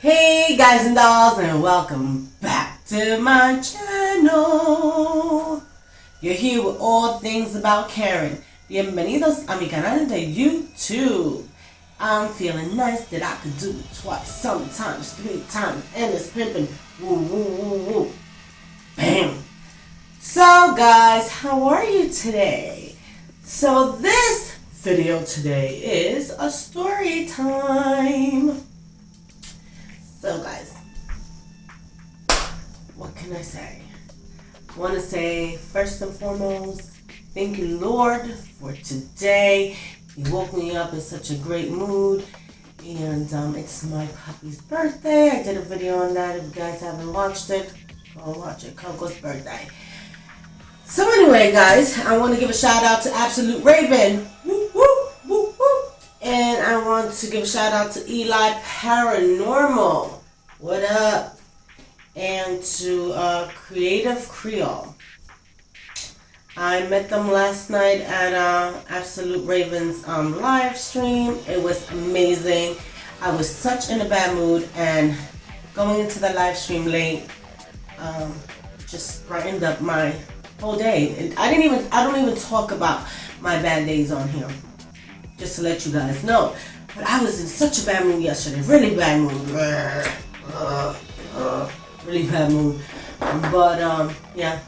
Hey guys and dolls, and welcome back to my channel. You're here with all things about Karen. Bienvenidos a mi canal de YouTube. I'm feeling nice that I could do it twice, sometimes 3 times, and it's pimping. Woo, woo, woo, woo. Bam. So guys, how are you today? So this video today is a story time. So guys, what can I say? I want to say first and foremost, thank you Lord for today. He woke me up in such a great mood, and it's my puppy's birthday. I did a video on that. If you guys haven't watched it, go watch it. Coco's birthday. So anyway guys, I want to give a shout out to Absolute Raven. Woo, woo, woo, woo. And I want to give a shout out to Eli Paranormal. What up? And to Creative Creole. I met them last night at Absolute Raven's live stream. It was amazing. I was such in a bad mood, and going into the live stream late just brightened up my whole day. And I don't even talk about my bad days on here, just to let you guys know. But I was in such a bad mood yesterday, really bad mood, really bad mood. But yeah,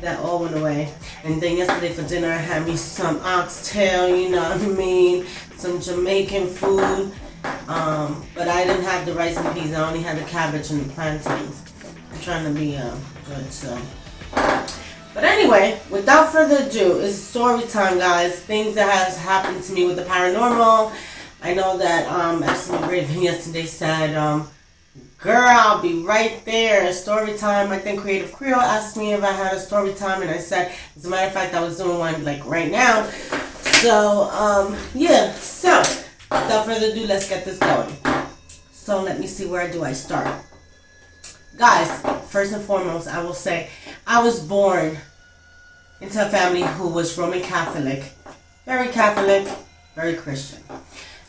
that all went away. And then yesterday for dinner, I had me some oxtail, you know what I mean, some Jamaican food. But I didn't have the rice and peas. I only had the cabbage and the plantains. I'm trying to be good, so. But anyway, without further ado, it's story time, guys. Things that has happened to me with the paranormal. I know that Absolute Raven yesterday said, girl, I'll be right there. Story time. I think Creative Creole asked me if I had a story time, and I said, as a matter of fact, I was doing one like right now. So, yeah. So, without further ado, let's get this going. So, let me see, where do I start? Guys, first and foremost, I will say, I was born into a family who was Roman Catholic, very Christian.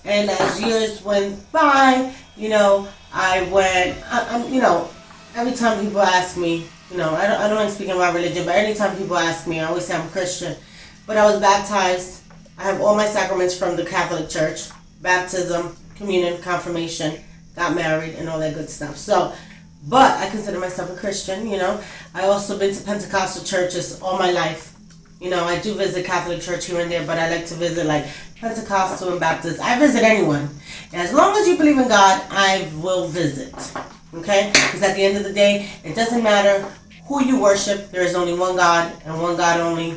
And as years went by, you know, I went, you know, every time people ask me, you know, I don't like speaking about religion, but anytime people ask me, I always say I'm Christian. But I was baptized. I have all my sacraments from the Catholic Church: baptism, communion, confirmation, got married, and all that good stuff. So, but I consider myself a Christian, you know. I also been to Pentecostal churches all my life. You know, I do visit Catholic church here and there, but I like to visit like Pentecostal and Baptist. I visit anyone. And as long as you believe in God, I will visit. Okay? Because at the end of the day, it doesn't matter who you worship. There is only one God and one God only.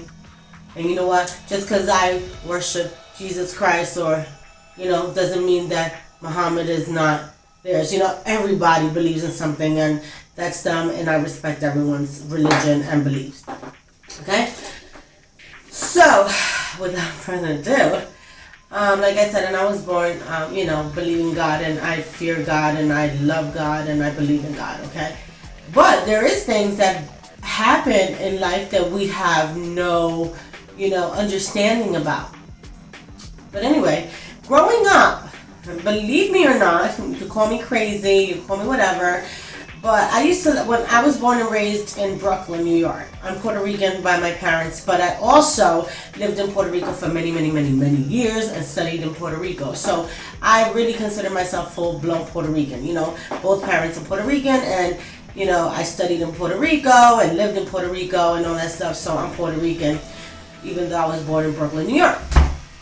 And you know what? Just because I worship Jesus Christ, or, you know, doesn't mean that Muhammad is not theirs. You know, everybody believes in something, and that's them, and I respect everyone's religion and beliefs. Okay? So, without further ado, like I said, and I was born, you know, believing God, and I fear God, and I love God, and I believe in God, okay? But there is things that happen in life that we have no, you know, understanding about. But anyway, growing up, believe me or not, you can call me crazy, you can call me whatever, but I used to, when I was born and raised in Brooklyn, New York. I'm Puerto Rican by my parents, but I also lived in Puerto Rico for many years and studied in Puerto Rico. So I really consider myself full-blown Puerto Rican. You know, both parents are Puerto Rican, and, you know, I studied in Puerto Rico and lived in Puerto Rico and all that stuff, so I'm Puerto Rican, even though I was born in Brooklyn, New York.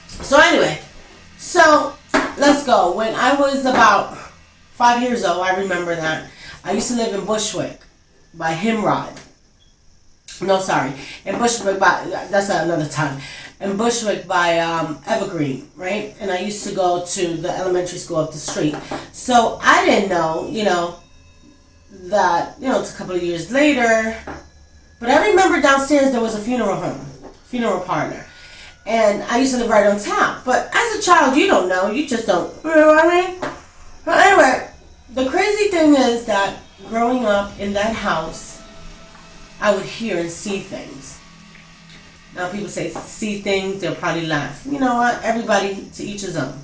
So anyway, so let's go. When I was about 5 years old, I remember that, I used to live in Bushwick by Himrod. No, sorry. In Bushwick by, that's another time. In Bushwick by Evergreen, right? And I used to go to the elementary school up the street. So I didn't know, you know, that, you know, it's a couple of years later. But I remember downstairs there was a funeral home, funeral parlor. And I used to live right on top. But as a child, you don't know. You just don't. You know what I mean? But anyway, the crazy thing is that growing up in that house, I would hear and see things. Now people say see things, they'll probably laugh. You know what? Everybody to each his own.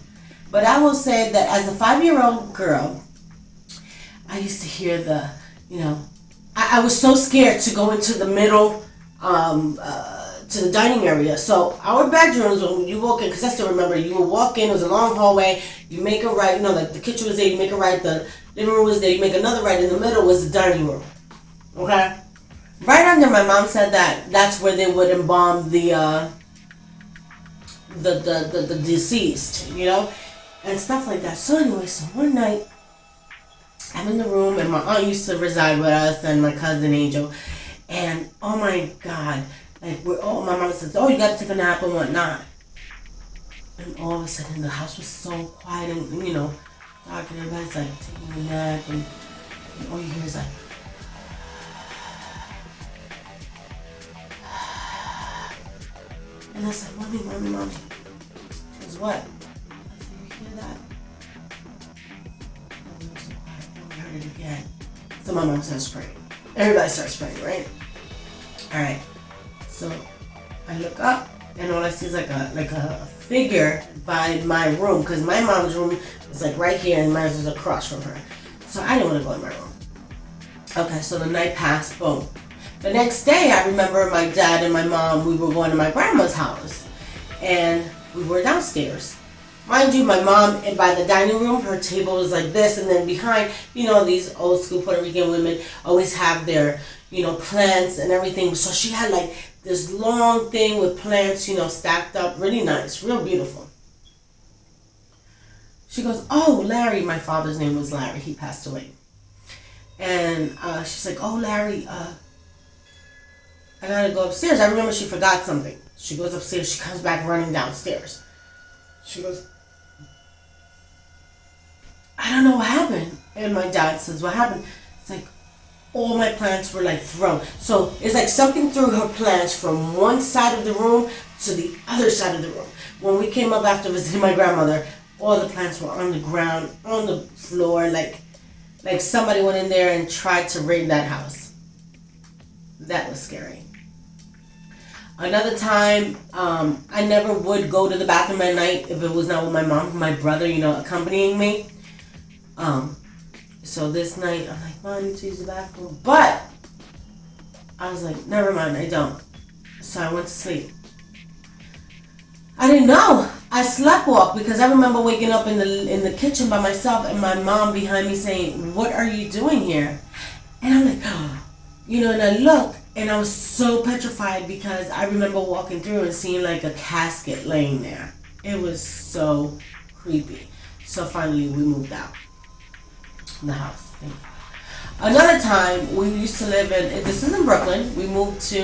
But I will say that as a 5-year-old girl, I used to hear the, I was so scared to go into the middle, to the dining area. So our bedrooms, when you walk in, because I still remember, you would walk in, it was a long hallway, you make a right, like the kitchen was there, you make a right, the living room was there, you make another right, in the middle was the dining room. Okay? Right under, my mom said that's where they would embalm the deceased, and stuff like that. So anyway, so one night, I'm in the room, and my aunt used to reside with us, and my cousin Angel, and oh my God, like my mom says, oh, you gotta take a nap and whatnot, and all of a sudden the house was so quiet and dark, and everybody's like taking a nap, and all you hear is like, and I said, mommy. She goes, what? I said, you hear that? And we were so quiet, and we heard it again. So my mom starts praying. Everybody starts praying, right? Alright. So I look up, and all I see is like a figure by my room, because my mom's room was like right here, and mine was across from her. So I didn't want to go in my room. Okay, so the night passed, boom. The next day, I remember my dad and my mom, we were going to my grandma's house, and we were downstairs. Mind you, my mom, by the dining room, her table was like this, and then behind, these old school Puerto Rican women always have their, plants and everything. So she had like this long thing with plants, stacked up, really nice, real beautiful. She goes, oh, Larry, my father's name was Larry, he passed away. And she's like, oh, Larry, I gotta go upstairs. I remember she forgot something. She goes upstairs. She comes back running downstairs. She goes, I don't know what happened. And my dad says, what happened? It's like all my plants were like thrown. So it's like something threw her plants from one side of the room to the other side of the room. When we came up after visiting my grandmother, all the plants were on the ground, on the floor, like somebody went in there and tried to raid that house. That was scary. Another time, I never would go to the bathroom at night if it was not with my mom, my brother, accompanying me. So this night, I'm like, Mom, I need to use the bathroom. But I was like, never mind, I don't. So I went to sleep. I didn't know. I sleepwalked because I remember waking up in the kitchen by myself and my mom behind me saying, what are you doing here? And I'm like, and I looked. And I was so petrified because I remember walking through and seeing like a casket laying there. It was so creepy. So finally we moved out the house. Another time we used to live this is in Brooklyn. We moved to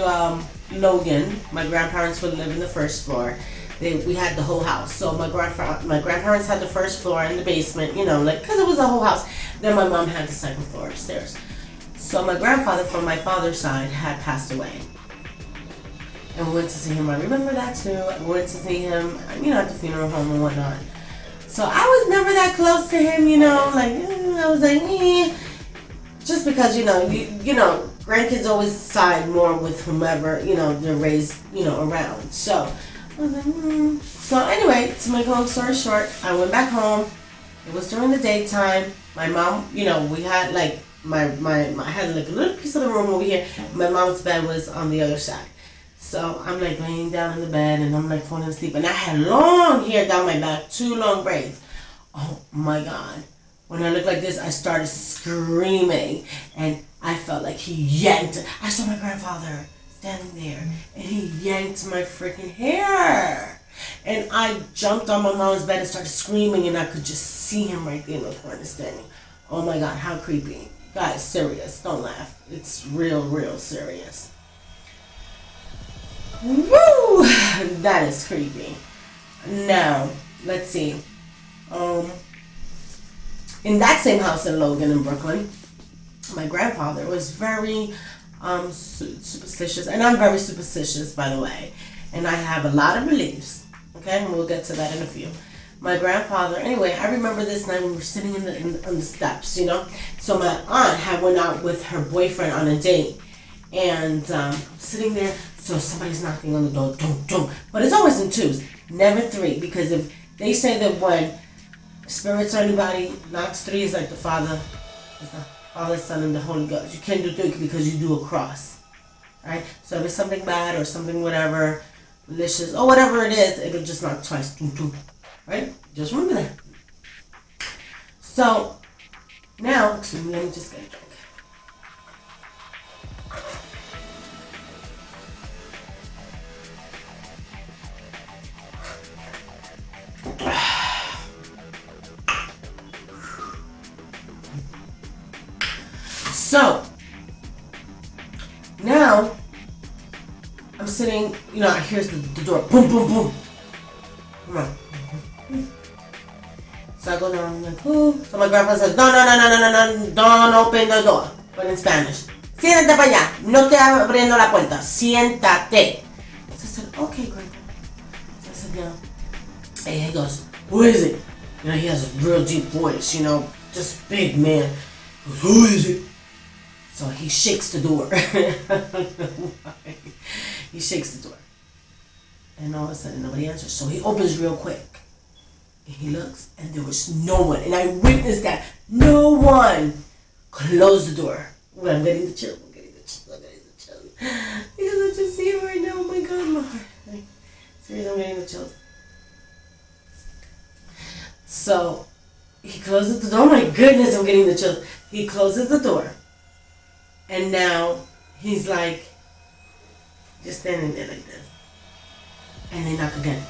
Logan. My grandparents would live in the first floor. We had the whole house. So my grandparents had the first floor and the basement, because it was a whole house. Then my mom had the second floor upstairs. So my grandfather from my father's side had passed away. And we went to see him. I remember that too. We went to see him, at the funeral home and whatnot. So I was never that close to him, I was like, just because, grandkids always side more with whomever, they're raised, around. So I was like, So anyway, to make a long story short, I went back home. It was during the daytime. My mom, we had like, I had like a little piece of the room over here. My mom's bed was on the other side. So I'm like laying down in the bed and I'm like falling asleep. And I had long hair down my back, 2 long braids. Oh my God. When I looked like this, I started screaming. And I felt like he yanked. I saw my grandfather standing there. And he yanked my freaking hair. And I jumped on my mom's bed and started screaming. And I could just see him right there in the corner standing. Oh my God, how creepy. Guys, serious. Don't laugh. It's real, real serious. Woo! That is creepy. Now, let's see. In that same house in Logan in Brooklyn, my grandfather was very superstitious. And I'm very superstitious, by the way. And I have a lot of beliefs. Okay? And we'll get to that in a few. My grandfather, anyway, I remember this night we were sitting on the steps, So my aunt had went out with her boyfriend on a date. And sitting there, so somebody's knocking on the door, dum. But it's always in 2s, never 3. Because if they say that when spirits or anybody knocks 3, it's like the father. Father, Son, and the Holy Ghost. You can't do 3 because you do a cross. Right? So if it's something bad or something whatever, malicious, or whatever it is, it'll just knock twice. Right? Just remember that. So, now, excuse me, let me just get a drink. So, now, I'm sitting, I hear the door, boom, boom, boom. Come on. So I go down, I'm like, who? So my grandpa says, no, don't open the door. But in Spanish. Siéntate para allá. No te abriendo la puerta. Siéntate. So I said, okay, grandpa. So I said, And he goes, who is it? He has a real deep voice, just big man. He goes, who is it? So he shakes the door. He shakes the door. And all of a sudden, nobody answers. So he opens real quick. And he looks, and there was no one. And I witnessed that. No one. Close the door. Well, I'm getting the chill. Because I just see it right now. Oh my God, my heart. Seriously, I'm getting the chills. So, he closes the door. Oh my goodness, I'm getting the chills. He closes the door. And now, he's like, just standing there like this. And they knock again.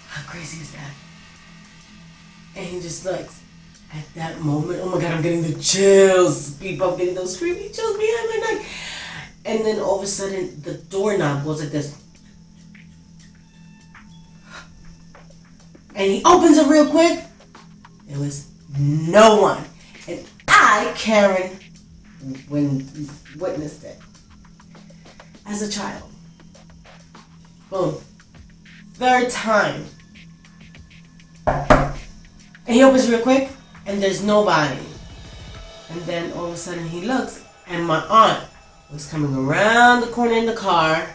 How crazy is that? And he just looks. At that moment, oh my God, I'm getting the chills. People, I'm getting those creepy chills behind my neck. And then all of a sudden, the doorknob goes like this. And he opens it real quick. There was no one. And I, Karen, witnessed it. As a child. Boom. 3rd time. And he opens real quick, and there's nobody. And then all of a sudden he looks, and my aunt was coming around the corner in the car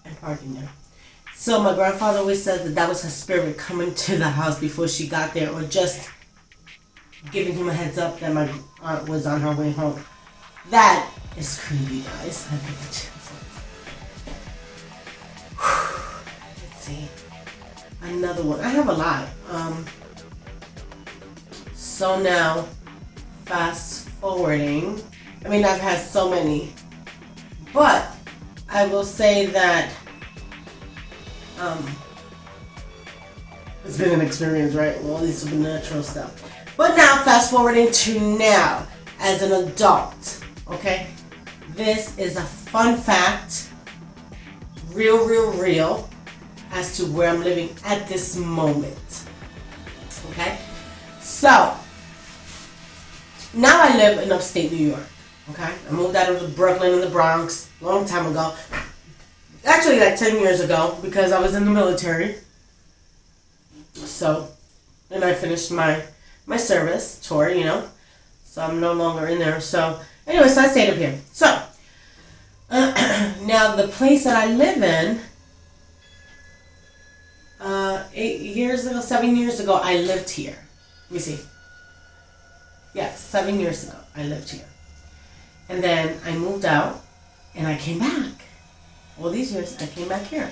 and parking there. So my grandfather always says that was her spirit coming to the house before she got there, or just giving him a heads up that my aunt was on her way home. That is creepy, guys. I get the chills. Let's see. Another one. I have a lot. So now, fast forwarding. I mean, I've had so many. But I will say that it's been an experience, right? All this supernatural stuff. But now, fast forwarding to now, as an adult. Okay? This is a fun fact. Real. As to where I'm living at this moment. Okay? So, now I live in upstate New York. Okay? I moved out of Brooklyn and the Bronx a long time ago. Actually, like 10 years ago, because I was in the military. So, and I finished my service tour, So I'm no longer in there. So, anyway, so I stayed up here. So, now the place that I live in, 7 years ago, I lived here. Let me see. Yeah, 7 years ago, I lived here. And then I moved out, and I came back. All these years, I came back here.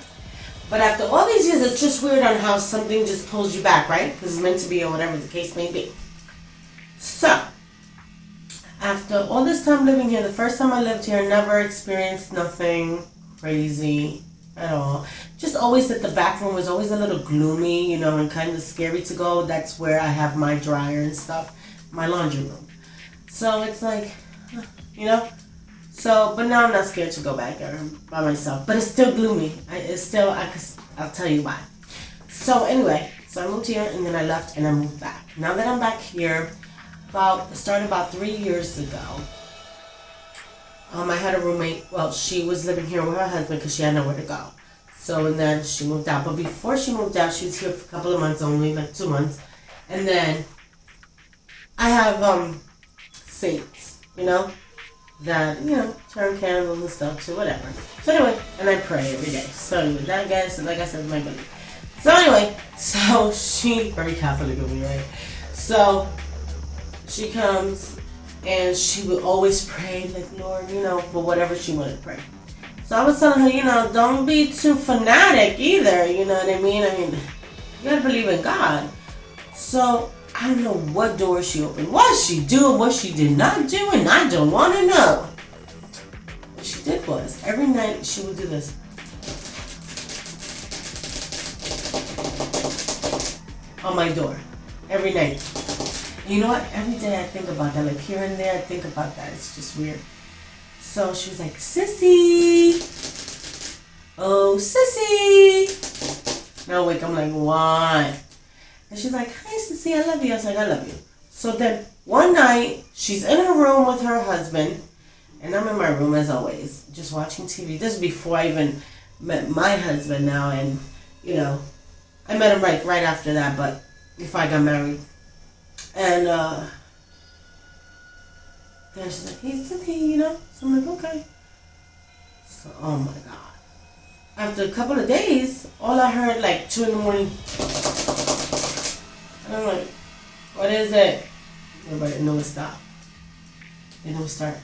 But after all these years, it's just weird on how something just pulls you back, right? Because it's meant to be, or whatever the case may be. So, after all this time living here, the first time I lived here, never experienced nothing crazy at all. Just always that the back room was always a little gloomy, and kind of scary to go. That's where I have my dryer and stuff, my laundry room. So it's like, So, but now I'm not scared to go back there by myself. But it's still gloomy. I'll tell you why. So anyway, so I moved here and then I left and I moved back. Now that I'm back here, started about 3 years ago. I had a roommate. Well, she was living here with her husband because she had nowhere to go. So, and then she moved out. But before she moved out, she was here for a couple of months only, like 2 months. And then I have saints, that, turn candles and stuff to whatever. So anyway, and I pray every day. So anyway, that guess, like I said, is my belief. So anyway, so she, very Catholic of me, right? So she comes and she would always pray, like, Lord, for whatever she wanted to pray. So I was telling her, don't be too fanatic either, you know what I mean? You gotta believe in God. So I don't know what door she opened, what she do, what she did not do, and I don't want to know. What she did was, every night she would do this. On my door. Every night. And you know what? Every day I think about that. Like here and there I think about that. It's just weird. So she was like, Sissy! Oh, Sissy! Now wake, I'm like, why? And she's like, hi, Sissy, I love you. I was like, I love you. So then one night, she's in her room with her husband, and I'm in my room as always, just watching TV. This is before I even met my husband now, and, I met him right after that, but before I got married. And then she's like, hey, Sissy, So I'm like, okay. So, oh my God. After a couple of days, all I heard, like, 2 in the morning. And I'm like, what is it? Everybody knew it stopped. They knew it started.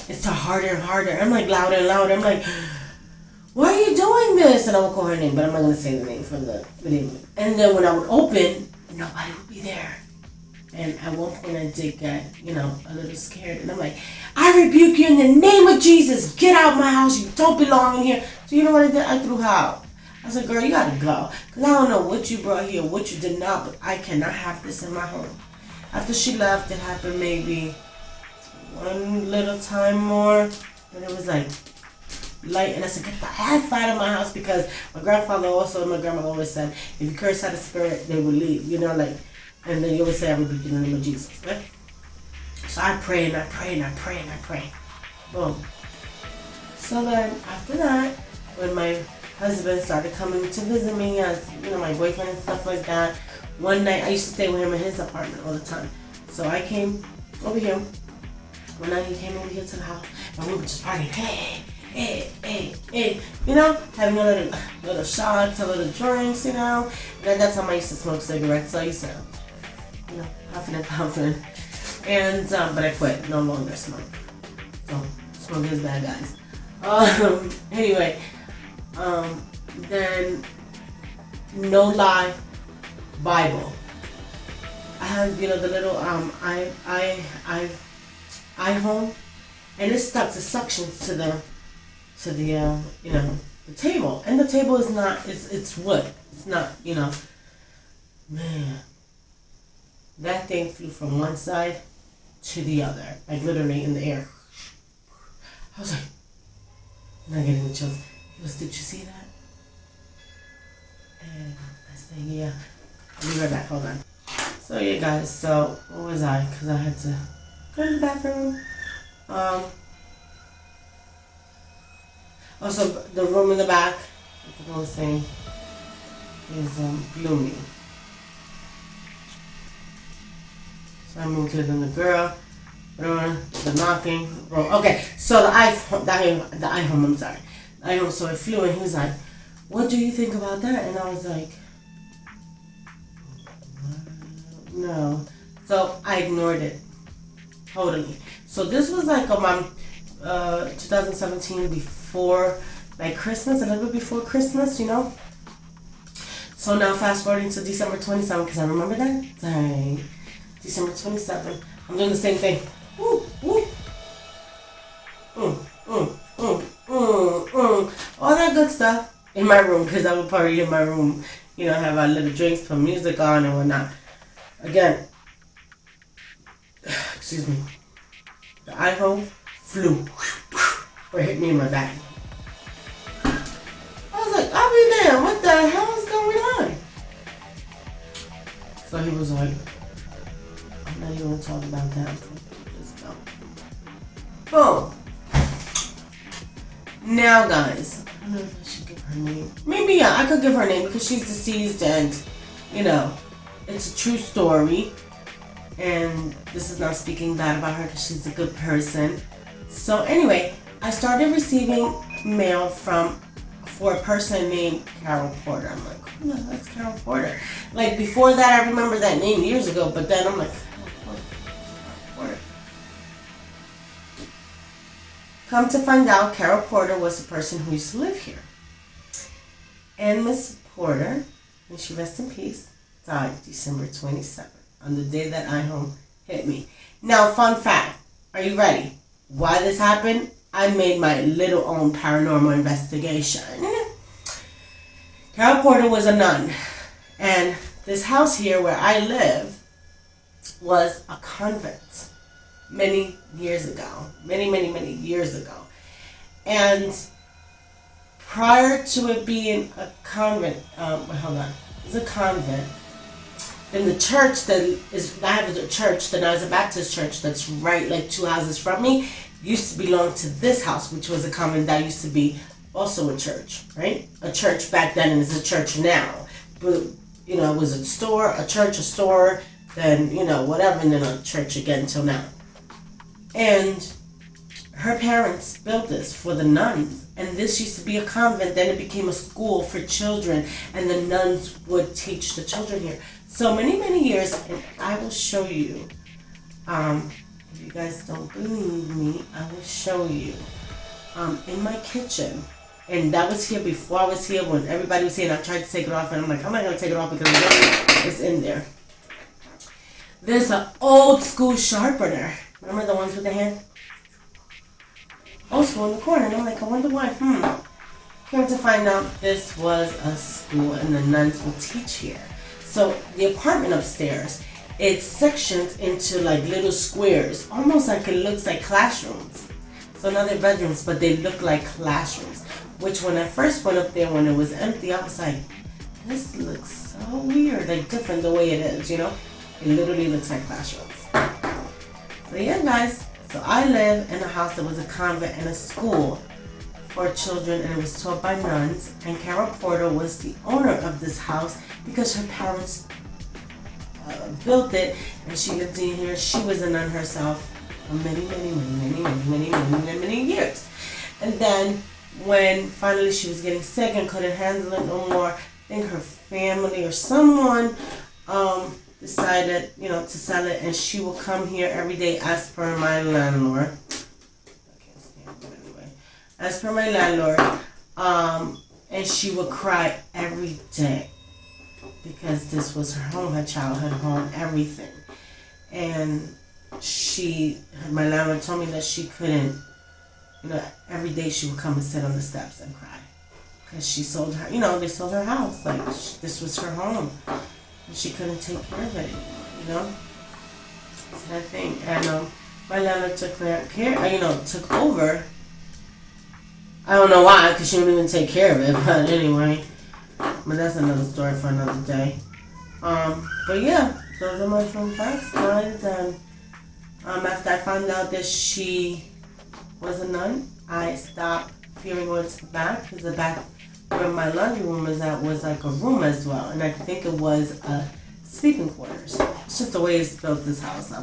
It started harder and harder. I'm like, louder and louder. I'm like, why are you doing this? And I would call her name, but I'm not going to say the name for the video. And then when I would open, nobody would be there. And at one point I did get, a little scared. And I'm like, I rebuke you in the name of Jesus. Get out of my house. You don't belong in here. So you know what I did? I threw her out. I said, girl, you got to go. Because I don't know what you brought here, what you did not, but I cannot have this in my home. After she left, it happened maybe one little time more. And it was like light. And I said, get the F out of my house. Because my grandfather also, my grandma always said, if you curse out a spirit, they will leave. And then you always say, I rebuke you in the name of Jesus, right? So I pray and I pray and I pray and I pray. Boom. So then after that, when my husband started coming to visit me as, my boyfriend and stuff like that, one night, I used to stay with him in his apartment all the time. So I came over here. One night he came over here to the house and we were just partying. Hey, having a little shots, a little drinks, And at that time I used to smoke cigarettes, so I used to, puffing and puffing. And, but I quit, no longer smoke. So, smoking is bad, guys. Anyway, then, no lie, Bible. I have, the little, iPhone, and it stuck to suctions to the table. And the table is not, it's wood. It's not, man. That thing flew from one side to the other, like literally in the air. I was like, I'm not getting the chills. He goes, did you see that? And I said, yeah. I'll be right back, hold on. So yeah, guys, so what was I? Because I had to go to the bathroom. Also, the room in the back, like I was saying, is gloomy. So I moved to the girl, the knocking. Okay, so the iPhone, I'm sorry. The iPhone, so it flew and he was like, what do you think about that? And I was like, no. So I ignored it. Totally. So this was like 2017 before, like Christmas, a little bit before Christmas, So now fast forwarding to December 27th, because I remember that. Dang. December 27th. I'm doing the same thing. Woo, woo. All that good stuff in my room, because I would party in my room. Have our little drinks, put music on and whatnot. Again, excuse me. The iPhone flew or hit me in my back. I was like, I'll be damned. What the hell is going on? So he was like, I'm not even going to talk about that. Just boom. Now, guys, I don't know if I should give her name. Maybe, yeah, I could give her name because she's deceased and, it's a true story. And this is not speaking bad about her because she's a good person. So anyway, I started receiving mail from for a person named Carol Porter. I'm like, who the hell's Carol Porter? Like, before that, I remember that name years ago, but then I'm like, Carol Porter. Come to find out, Carol Porter was the person who used to live here. And Miss Porter, may she rest in peace, died December 27th, on the day that iHome hit me. Now, fun fact. Are you ready? Why this happened? I made my little own paranormal investigation. Carol Porter was a nun. And this house here where I live was a convent many years ago. Many years ago. And prior to it being a convent, hold on. It was a convent. Then the church I have a church, the Nazarene Baptist church that's right like 2 houses from me, used to belong to this house, which was a convent that used to be also a church, right? A church back then and it's a church now. But, you know, it was a store, a church, a store, then, you know, whatever, and then a church again until now. And her parents built this for the nuns. And this used to be a convent, then it became a school for children, and the nuns would teach the children here. So many years, and I will show you, if you guys don't believe me, I will show you, in my kitchen. And that was here before I was here, when everybody was here, and I tried to take it off, and I'm like, I'm not going to take it off because it's in there. There's an old school sharpener. Remember the ones with the hand? Old school in the corner, and I'm like, I wonder why. Came to find out this was a school and the nuns will teach here. So the apartment upstairs, it's sectioned into like little squares, almost like it looks like classrooms. So now they're bedrooms, but they look like classrooms. Which when I first went up there, when it was empty, I was like, this looks so weird, like different the way it is, you know? It literally looks like classrooms. So yeah, guys. So I live in a house that was a convent and a school for children, and it was taught by nuns. And Carol Porter was the owner of this house because her parents built it, and she lived in here. She was a nun herself for many years. And then when finally she was getting sick and couldn't handle it no more, I think her family or someone decided, you know, to sell it, and she will come here every day as per my landlord. I can't stand it anyway. As per my landlord, and she would cry every day because this was her home, her childhood home, everything. And my landlord told me that she couldn't, you know, every day she would come and sit on the steps and cry because she sold her, you know, they sold her house. Like, this was her home. She couldn't take care of it anymore, you know? It's that thing. And my landlord took took over. I don't know why, because she didn't even take care of it, but anyway. But that's another story for another day. But yeah, those are my fun facts, guys. And after I found out that she was a nun, I stopped fearing going to the back, because the back where my laundry room is at was like a room as well, and I think it was a sleeping quarters. It's just the way it's built, this house,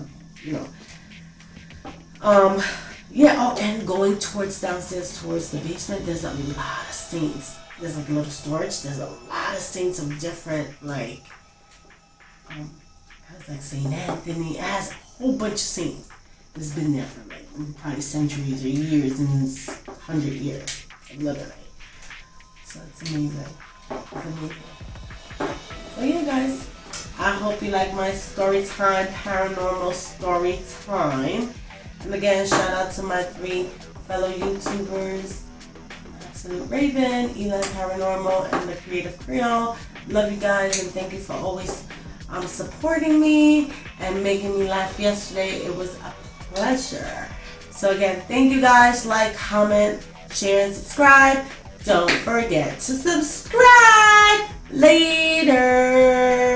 you know. Yeah. Oh, and going towards downstairs towards the basement, there's a lot of stains. There's like a little storage. There's a lot of stains of different like, has like St. Anthony. It has a whole bunch of stains. It's been there for like probably centuries or years, and 100 years, literally. So it's amazing. It's amazing. So yeah, guys, I hope you like my story time, paranormal story time. And again, shout out to my 3 fellow YouTubers, Absolute Raven, Eli Paranormal, and the Creative Creole. Love you guys, and thank you for always supporting me and making me laugh yesterday. It was a pleasure. So again, thank you guys. Like, comment, share, and subscribe. Don't forget to subscribe. Later.